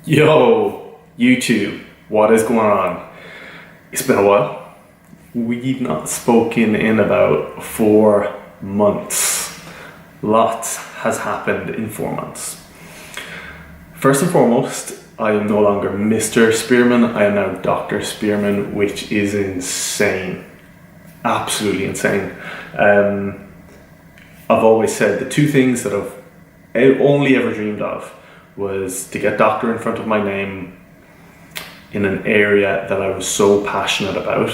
Yo, YouTube, what is going on? It's been a while. We've not spoken in about 4 months. Lots has happened in 4 months. First and foremost, I am no longer Mr. Spearman, I am now Dr. Spearman, which is insane. Absolutely insane. I've always said the two things that I've only ever dreamed of was to get doctor in front of my name in an area that I was so passionate about,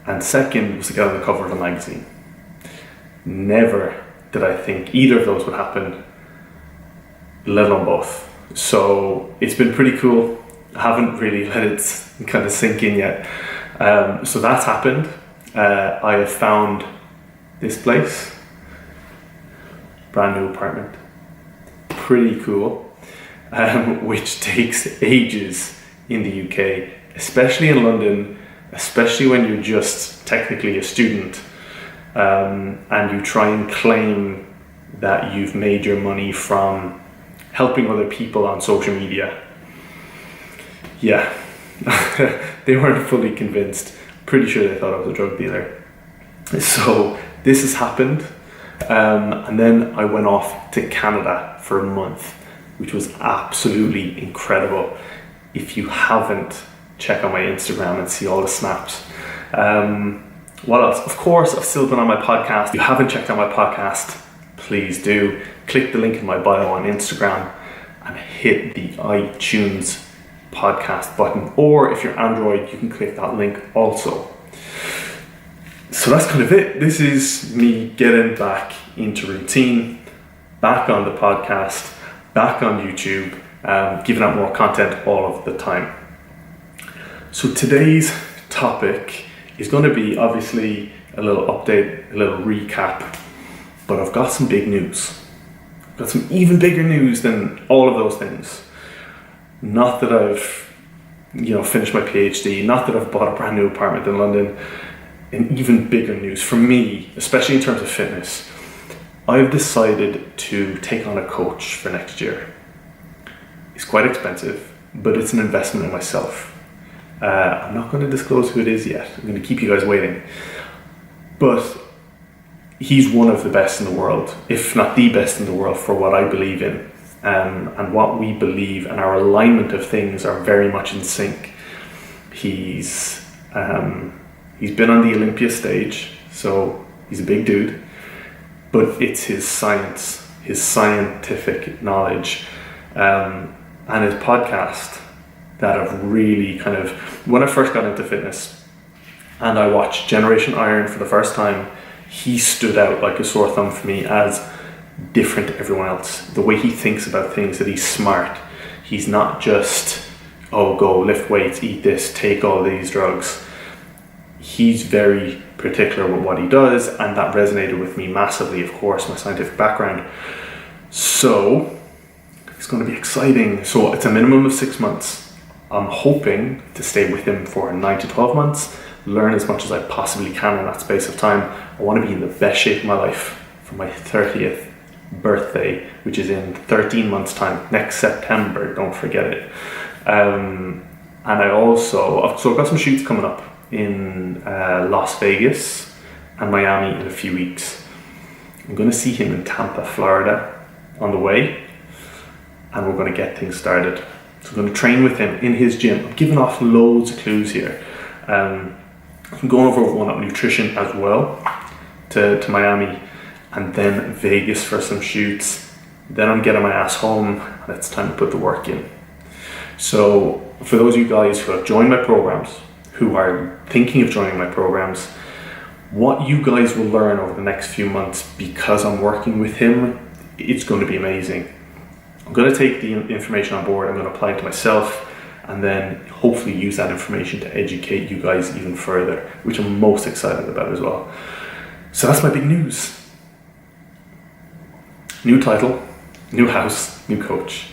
and second was to get on the cover of a magazine. Never did I think either of those would happen, let alone both. So it's been pretty cool. I haven't really let it kind of sink in yet. So that's happened. I have found this place, brand new apartment, pretty cool. Which takes ages in the UK, especially in London, especially when you're just technically a student, and you try and claim that you've made your money from helping other people on social media. Yeah, they weren't fully convinced. Pretty sure they thought I was a drug dealer. So this has happened, and then I went off to Canada for a month, which was absolutely incredible. If you haven't, check out my Instagram and see all the snaps. What else? Of course, I've still been on my podcast. If you haven't checked out my podcast, please do. Click the link in my bio on Instagram and hit the iTunes podcast button. Or if you're Android, you can click that link also. So that's kind of it. This is me getting back into routine, back on the podcast, back on YouTube, giving out more content all of the time. So today's topic is going to be obviously a little update, a little recap, but I've got some big news. I've got some even bigger news than all of those things. Not that I've, finished my PhD, not that I've bought a brand new apartment in London, and even bigger news for me, especially in terms of fitness. I've decided to take on a coach for next year. It's quite expensive, but it's an investment in myself. I'm not going to disclose who it is yet. I'm going to keep you guys waiting. But he's one of the best in the world, if not the best in the world, for what I believe in. And what we believe and our alignment of things are very much in sync. He's been on the Olympia stage, so he's a big dude. But it's his science, his scientific knowledge, and his podcast that have really kind of, when I first got into fitness and I watched Generation Iron for the first time, he stood out like a sore thumb for me as different to everyone else. The way he thinks about things, that he's smart. He's not just, go lift weights, eat this, take all these drugs. He's very particular with what he does, and that resonated with me massively, of course, my scientific background. So it's going to be exciting. So it's a minimum of 6 months. I'm hoping to stay with him for 9 to 12 months, learn as much as I possibly can in that space of time. I want to be in the best shape of my life for my 30th birthday, which is in 13 months time, next September, don't forget it. And I also, I've got some shoots coming up in Las Vegas and Miami in a few weeks. I'm going to see him in Tampa, Florida on the way, and we're going to get things started. So I'm going to train with him in his gym. I'm giving off loads of clues here. I'm going over one up nutrition as well to Miami, and then Vegas for some shoots. Then I'm getting my ass home, and it's time to put the work in. So for those of you guys who have joined my programs, who are thinking of joining my programs, what you guys will learn over the next few months because I'm working with him, it's going to be amazing. I'm going to take the information on board, I'm going to apply it to myself, and then hopefully use that information to educate you guys even further, which I'm most excited about as well. So that's my big news. New title, new house, new coach.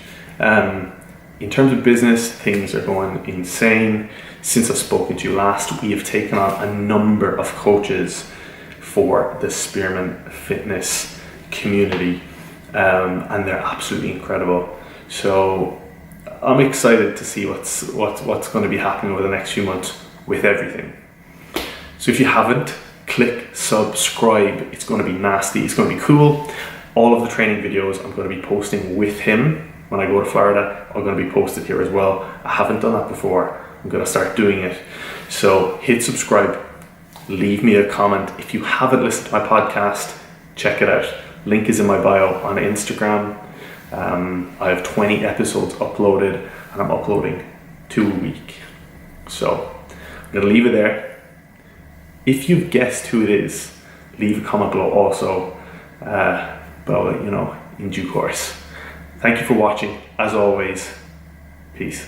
In terms of business, things are going insane. Since I've spoken to you last, we have taken on a number of coaches for the Spearman Fitness community, and they're absolutely incredible. So I'm excited to see what's going to be happening over the next few months with everything. So if you haven't, click subscribe. It's going to be nasty. It's going to be cool. All of the training videos I'm going to be posting with him when I go to Florida are going to be posted here as well. I haven't done that before. I'm going to start doing it. So hit subscribe. Leave me a comment. If you haven't listened to my podcast, check it out. Link is in my bio on Instagram. I have 20 episodes uploaded and I'm uploading 2 a week. So I'm going to leave it there. If you've guessed who it is, leave a comment below also. But I'll let you know in due course. Thank you for watching. As always, peace.